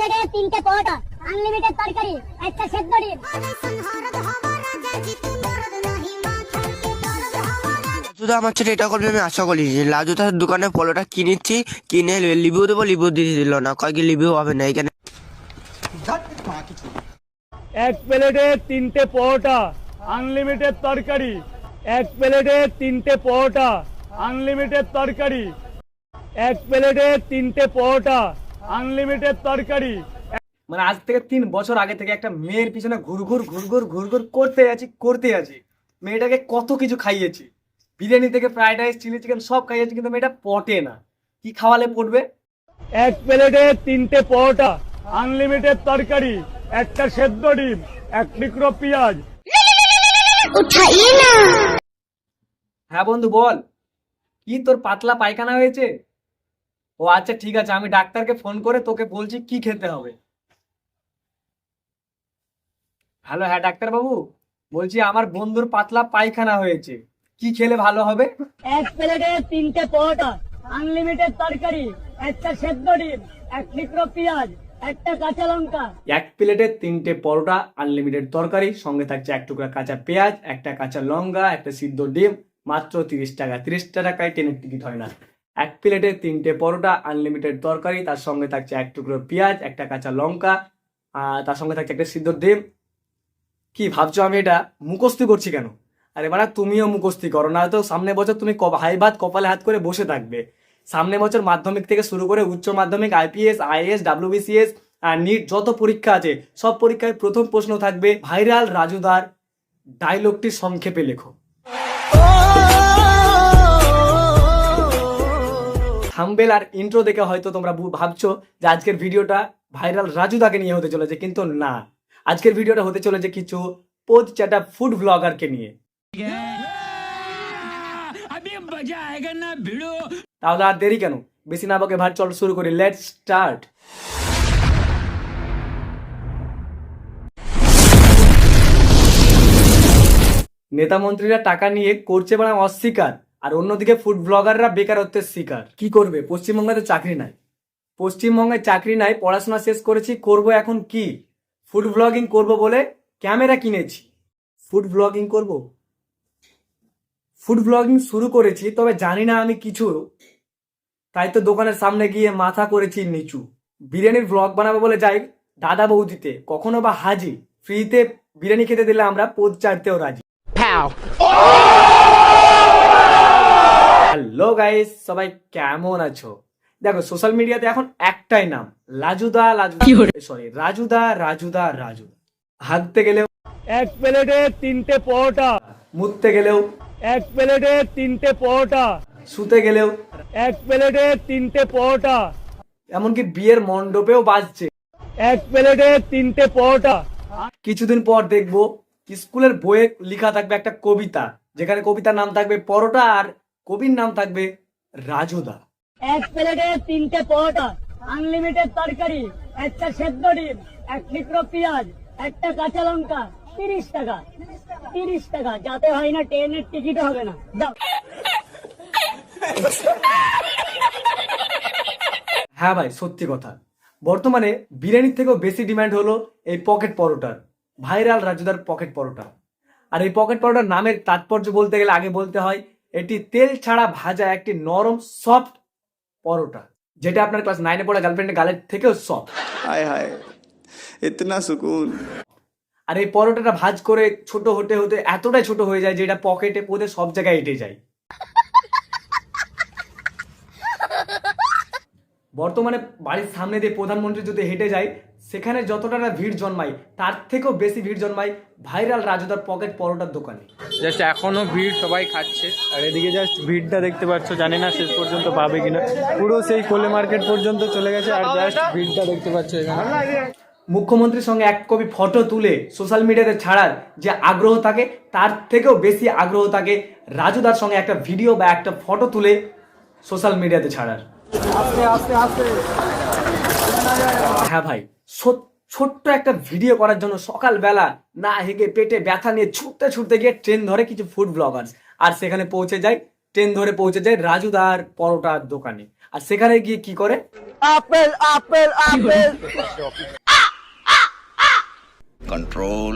প্লেটে 3টে পরোটা, আনলিমিটেড তরকারি, একটা সেদ্ধ ডিম। লাজুদা আমার ছেলে এটা করবে আমি আশা করি। লাজুদার দোকানে পলোটা কিনেছি, কিনে লিভিউ দেবো, লিভিউ দিয়ে দিল না, কয়েক লিভিউ হবে না এখানে। এক প্লেটে 3টে পরোটা, আনলিমিটেড তরকারি, এক প্লেটে 3টে পরোটা, আনলিমিটেড তরকারি, এক প্লেটে 3টে পরোটা, আনলিমিটেড তরকারি। মানে আজ থেকে 3 বছর আগে থেকে একটা মেয়ের পিছনে ঘুরঘুর করতে আছি। মেয়েটাকে কত কিছু খাইয়েছি, বিরিয়ানি থেকে ফ্রাইড রাইস, চিলি চিকেন সব খাইয়েছি, কিন্তু মেয়েটা পটে না। কি খাওয়ালে পটবে? এক প্লেটে 3টে পরোটা, আনলিমিটেড তরকারি, একটা সেদ্ধ ডিম, এক টুকরো পেঁয়াজ। হ্যাঁ বন্ধু বল, কি তোর পাতলা পায়খানা হয়েছে? ও আচ্ছা ঠিক আছে, আমি ডাক্তারকে ফোন করে তোকে বলছি কি খেতে হবে। হ্যালো, হ্যাঁ ডাক্তার বাবু, বলছি আমার বন্ধুর পাতলা পায়খানা হয়েছে, কি খেলে ভালো হবে? এক প্লেটে 3টে পরোটা, আনলিমিটেড তরকারি, একটা সেদ্ধ ডিম, এক টুকরো পেঁয়াজ, একটা কাঁচা লঙ্কা। এক প্লেটে 3টে পরোটা, আনলিমিটেড তরকারি, সঙ্গে থাকছে এক টুকরা কাঁচা পেঁয়াজ, একটা কাঁচা লঙ্কা, একটা সিদ্ধ ডিম, মাত্র 30 টাকা। 30 টাকায় ট্রেনের টিকিট হয় না। এক প্লেটে 3টে পরোটা, আনলিমিটেড তরকারি, তার সঙ্গে থাকছে এক টুকরো পেঁয়াজ, একটা কাঁচা লঙ্কা, তার সঙ্গে থাকছে একটা সিদ্ধ ডিম। কি ভাবছো আমি এটা মুখস্থি করছি কেন? আরে বাড়া, তুমিও মুখস্থি করো, না তো সামনে বছর তুমি হাই ভাত কপালে হাত করে বসে থাকবে। সামনে বছর মাধ্যমিক থেকে শুরু করে উচ্চ মাধ্যমিক, আইপিএস, আইএএস, ডাব্লিউবিসিএস আর নিট যত পরীক্ষা আছে সব পরীক্ষায় প্রথম প্রশ্ন থাকবে ভাইরাল রাজুদার ডায়লগটি সংক্ষেপে লেখো। থাম্বনেল আর ইন্ট্রো দেখে হয়তো তোমরা ভাবছো যে আজকের ভিডিওটা ভাইরাল রাজুদাকে নিয়ে হতে চলেছে, কিন্তু না, আজকের ভিডিওটা হতে চলেছে কিছু পোদ চাটা ফুড ব্লগারকে নিয়ে। তাহলে আর দেরি কেন, বেশি না বকে ভাই চল শুরু করি, লেটস স্টার্ট। নেতা মন্ত্রীরা টাকা নিয়ে করছে মানে অস্বীকার, আর অন্যদিকে ফুড ব্লগাররা বেকারত্বের শিকার। কি করবে, পশ্চিমবঙ্গে তো চাকরি নাই, পশ্চিমবঙ্গে চাকরি নাই, পড়াশোনা শেষ করেছি, করব এখন কি? ফুড ব্লগিং করব বলে ক্যামেরা কিনেছি, ফুড ব্লগিং করব। ফুড ব্লগিং শুরু করেছি, তবে জানি না আমি কিছু, তাই তো দোকানের সামনে গিয়ে মাথা করেছি নিচু। বিরিয়ানির ব্লগ বানাবো বলে যাই দাদা বৌদিতে, কখনো বা হাজি, ফ্রিতে বিরিয়ানি খেতে দিলে আমরা পোদ চাটতেও রাজি। হ্যালো গাইস, সবাই কেমন আছো? দেখো সোশ্যাল মিডিয়াতে এখন একটাই নাম, লাজুদা রাজুদা। হাঁটতে গেলেও এক প্লেটে 3টে পরোটা, মুততে গেলেও, এক প্লেটে 3টে পরোটা, শুতে গেলেও, এক প্লেটে 3টে পরোটা, এমনকি বিয়ের মণ্ডপেও বাজছে এক প্লেটে 3টে পরোটা। কিছুদিন পর দেখবো স্কুলের বইয়ে লেখা থাকবে একটা কবিতা, যেখানে কবিতার নাম থাকবে পরোটা আর কবির নাম থাকবে রাজুদা। এক প্লেটে 3টে পরোটা, আনলিমিটেড তরকারি, একটা সেদ্ধ ডিম, এক টুকরো পেঁয়াজ, একটা কাঁচা লঙ্কা, 30 টাকা। 30 টাকা, যাতে হয় না ট্রেনের টিকিট হবে না। দাও। হ্যাঁ ভাই, সত্যি কথা, বর্তমানে বিরিয়ানির থেকেও বেশি ডিমান্ড হলো এই পকেট পরোটার, ভাইরাল রাজুদার পকেট পরোটা। আর এই পকেট পরোটার নামের তাৎপর্য বলতে গেলে আগে বলতে হয় এটি তেল ছাড়া ভাজা একটি নরম সফট পরোটা, যেটা আপনার ক্লাস 9-এ পড়া গার্লফ্রেন্ডের গালের থেকেও সফট। हाय हाय इतना सुकून। আর এই পরোটাটা ভাজ করে ছোট হতে হতে এতটাই ছোট হয়ে যায় যে এটা পকেটে পদে সব জায়গায় এঁটে যায়। বর্তমানে বাড়ির সামনে দিয়ে প্রধানমন্ত্রী যদি হেঁটে যায়, সেখানে যতটা না ভিড় জন্মায় তার থেকেও বেশি ভিড় জন্মায় ভাইরাল রাজুদার পকেট পরোটার দোকানে। জাস্ট এখনো ভিড়, সবাই খাচ্ছে। আর এদিকে জাস্ট ভিড়টা দেখতে পাচ্ছ, জানি না শেষ পর্যন্ত পাবে কিনা, পুরো সেই কোলে মার্কেট পর্যন্ত চলে গেছে। আর জাস্ট ভিড়টা দেখতে পাচ্ছ এখানে। মুখ্যমন্ত্রীর সঙ্গে এক কপি ফটো তুলে সোশ্যাল মিডিয়াতে ছাড়ার যে আগ্রহ থাকে, তার থেকেও বেশি আগ্রহ থাকে রাজুদার সঙ্গে একটা ভিডিও বা একটা ফটো তুলে সোশ্যাল মিডিয়াতে ছাড়ার। হ্যাঁ ভাই, ছোট্ট একটা ভিডিও করার জন্য সকালবেলা না হেগে পেটে ব্যথা নিয়ে ছুটতে গিয়ে ট্রেন ধরে কিছু ফুড ব্লগার্স, আর সেখানে পৌঁছে যায়, ট্রেন ধরে পৌঁছে যায় রাজুদার পরোটার দোকানে। আর সেখানে গিয়ে কি করে? Apple apple apple. Control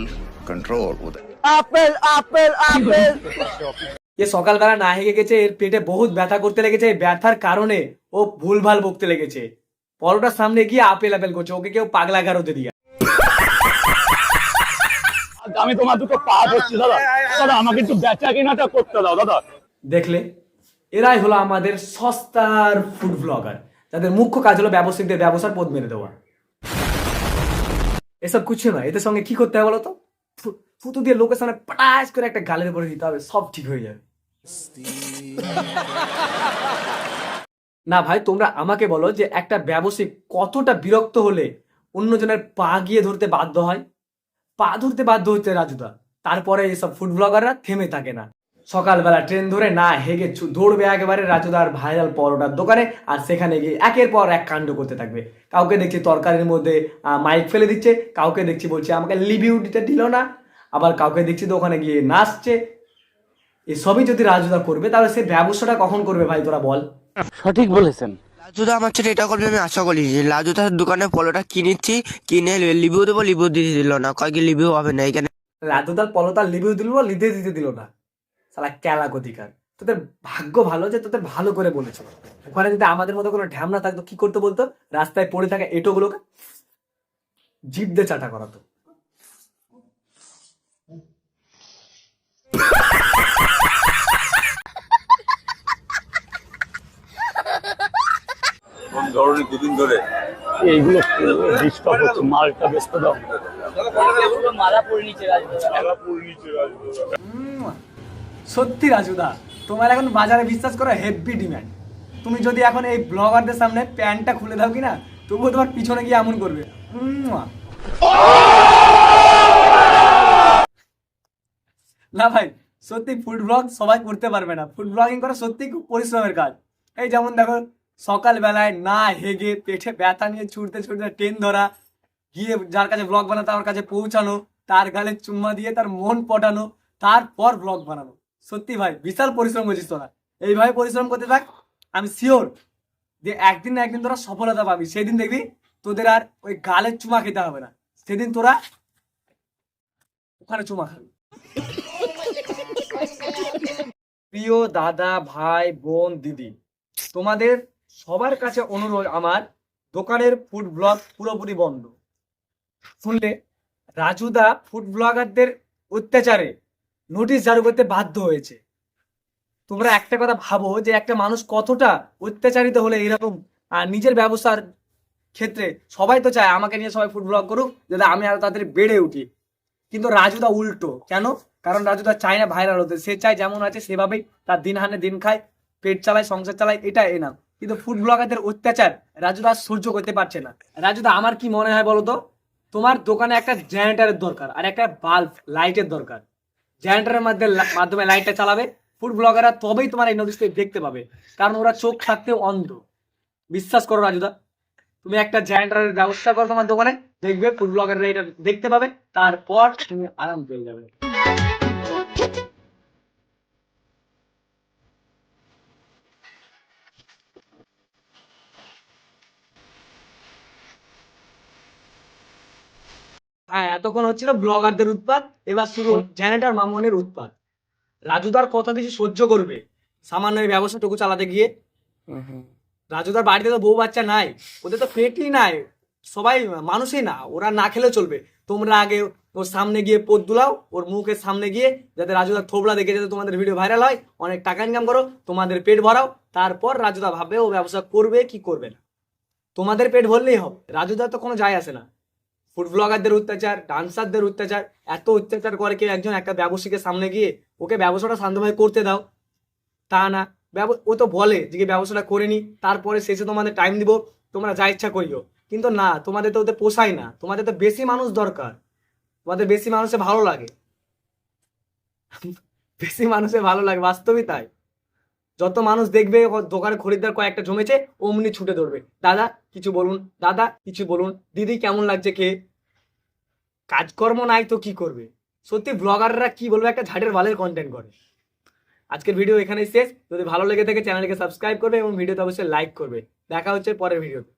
control उधर আপেল আপেল আপেল। এ সকালবেলা না হেগে গেছে, এর পেটে বহুত ব্যথা করতে লেগেছে, এই ব্যথার কারণে ও ভুলভাল বকতে লেগেছে, পরোটার সামনে গিয়ে আপেল আপেল করছে, ওকে কেউ পাগলা গারোতে দিয়ে। আমি তোমার দুটো পা ধরছি দাদা, দাদা আমাকে একটু বেচা কেনাটা করতে দাও দাদা। দেখলে, এরাই হলো আমাদের সস্তার ফুড ব্লগার, যাদের মুখ্য কাজ হলো ব্যবসায়িকদের ব্যবসার পথ মেরে দেওয়া। এসব কিছু নয়, এদের সঙ্গে কি করতে হবে বলো তো? থুতু দিয়ে লোকের সামনে পটাশ করে একটা গালের উপরে দিতে হবে, সব ঠিক হয়ে যাবে। না ভাই, তোমরা আমাকে বলো যে একটা ব্যবসায়িক কতটা বিরক্ত হলে অন্যজনের পা গিয়ে ধরতে বাধ্য হয়? পা ধরতে বাধ্য হচ্ছে রাজুদা, তারপরে এসব ফুড ব্লগাররা থেমে থাকে না। সকালবেলা ট্রেন ধরে না হেগে দৌড়বে একেবারে রাজুদার ভাইরাল পরোটার দোকানে, আর সেখানে গিয়ে একের পর এক কাণ্ড করতে থাকবে। কাউকে দেখছি তরকারির মধ্যে মাইক ফেলে দিচ্ছে, কাউকে দেখছি বলছে আমাকে রিভিউ দিতে দিল না, আবার কাউকে দেখছি দোকানে গিয়ে নাচছে। এসবই যদি রাজুদা করবে তাহলে সে ব্যবসাটা কখন করবে ভাই, তোরা বল? লাজুদা আমার ছেলে এটা করবে আমি আশা করি। লাজুদার দোকানে পলোটা কিনেছি, কিনে রিভিউ দেবো, রিভিউ দিতে দিল না। কয় কি রিভিউ হবে না এখানে। রাজুদার পলতার রিভিউ দিল, লিখে দিতে দিল না, শালা ক্যালা গতিকার। তোদের ভাগ্য ভালো যে তোদের ভালো করে বলেছে। ওখানে যদি আমাদের মতো কোনো ঢ্যামনা থাকতো কি করতে বলতো? রাস্তায় পড়ে থাকা এটোগুলোকে জিভ দিয়ে চাটা করাতো। এইগুলো ডিস্টার্ব হচ্ছে, মালটা ব্যস্ত দাও। সত্যি রাজুদা, তোমার এখন বাজারে বিশ্বাস করো হেভি ডিম্যান্ড। তুমি যদি এখন এই ব্লগারদের সামনে প্যান্টটা খুলে দাও কিনা, তবুও তোমার পিছনে গিয়ে এমন করবে। না ভাই, সত্যি ফুড ব্লগ সবাই করতে পারবে না। ফুড ব্লগিং করা সত্যি খুব পরিশ্রমের কাজ। এই যেমন দেখো, সকালবেলায় না হেগে পেটে ব্যথা নিয়ে ছুটতে ছুটতে ট্রেন ধরা, গিয়ে যার কাছে ব্লগ বানাতো আমার কাছে পৌঁছানো, তার গালে চুম্মা দিয়ে তার মন পটানো, তারপর ব্লগ বানানো। সত্যি ভাই বিশাল পরিশ্রম করছিস তোরা। এইভাবে পরিশ্রম করতে থাক, আমি শিওর যে একদিন না একদিন তোরা সফলতা পাবি। সেদিন দেখবি তোদের আর ওই গালের চুমা খেতে হবে না, সেদিন তোরা ওখানে চুমা খাবি। প্রিয় দাদা, ভাই, বোন, দিদি, তোমাদের সবার কাছে অনুরোধ আমার, দোকানের ফুড ব্লগ পুরোপুরি বন্ধ। শুনলে রাজুদা ফুড ব্লগারদের অত্যাচারে নোটিশ জারি করতে বাধ্য হয়েছে। তোমরা একটা কথা ভাবো যে একটা মানুষ কতটা অত্যাচারিত হলে এরকম নিজের ব্যবসার ক্ষেত্রে সবাই তো চায় আমাকে নিয়ে সবাই ফুড ব্লগ করুক যাতে আমি আরো তাড়াতাড়ি বেড়ে উঠি। কিন্তু রাজুদা উল্টো। কেন? কারণ রাজুদা চায় না ভাইরাল হতে, সে চায় যেমন আছে সেভাবেই তার দিন হানে দিন খায়, পেট চালায়, সংসার চালায়, এটা এনাম। কিন্তু ফুড ব্লগারদের অত্যাচার রাজুদা সহ্য করতে পারছে না। রাজুদা, আমার কি মনে হয় বলো তো, তোমার দোকানে একটা জেনারেটরের দরকার আর একটা বাল্ব লাইটের দরকার। জেনারেটরের মাধ্যমে লাইটটা চালাবে ফুড ব্লগাররা, তবেই তোমার এই নোটিশটা দেখতে পাবে, কারণ ওরা চোখ থাকতেও অন্ধ। বিশ্বাস করো রাজুদা, তুমি একটা জেনারেটরের ব্যবস্থা করো তোমার দোকানে, দেখবে ফুড ব্লগাররা এটা দেখতে পাবে, তারপর তুমি আরাম পেয়ে যাবে। হ্যাঁ, এতক্ষণ হচ্ছিল ব্লগারদের উৎপাত, এবার শুরু জেনারেটর মামনের উৎপাত। রাজুদার কত কিছু সহ্য করবে সামান্য এই ব্যবসাটুকু চালাতে গিয়ে। রাজুদার বাড়িতে তো বউ বাচ্চা নাই, ওদের তো পেটই নাই, সবাই মানুষই না, ওরা না খেলেও চলবে। তোমরা আগে ওর সামনে গিয়ে পোদ দুলাও, ওর মুখের সামনে গিয়ে, যাতে রাজুদার থোবলা দেখে যাতে তোমাদের ভিডিও ভাইরাল হয়, অনেক টাকা ইনকাম করো, তোমাদের পেট ভরাও, তারপর রাজুদা ভাববে ও ব্যবসা করবে কি করবে না। তোমাদের পেট ভরলেই হবে, রাজুদার তো কোনো যায় আসে না। ফুড ব্লগারদের অত্যাচার, ডান্সারদের অত্যাচার, এত অত্যাচার করে কেউ একজন একটা ব্যবসায়ীকে সামনে গিয়ে, ওকে ব্যবসাটা শান্তভাবে করতে দাও। তা না, ও তো বলে যে ব্যবসাটা করে নি, তারপরে শেষে তোমাদের টাইম দিব, তোমরা যা ইচ্ছা করিও। কিন্তু না, তোমাদের তো ওদের পোষায় না, তোমাদের তো বেশি মানুষ দরকার, তোমাদের বেশি মানুষে ভালো লাগে, বেশি মানুষে ভালো লাগে, বাস্তবই তাই। যত মানুষ দেখবে দোকানে খরিদ্দার কয়েকটা জমেছে, অমনি ছুটে ধরবে, দাদা কিছু বলুন, দাদা কিছু বলুন, দিদি কেমন লাগছে খেয়ে। কাজকর্ম নাই তো কি করবে। সত্যি ব্লগাররা কি বলবো, একটা ঝাড়ের বালের কন্টেন্ট করে। আজকের ভিডিও এখানেই শেষ। যদি ভালো লেগে থাকে চ্যানেলকে সাবস্ক্রাইব করবে এবং ভিডিওতে অবশ্যই লাইক করবে। দেখা হচ্ছে পরের ভিডিওতে।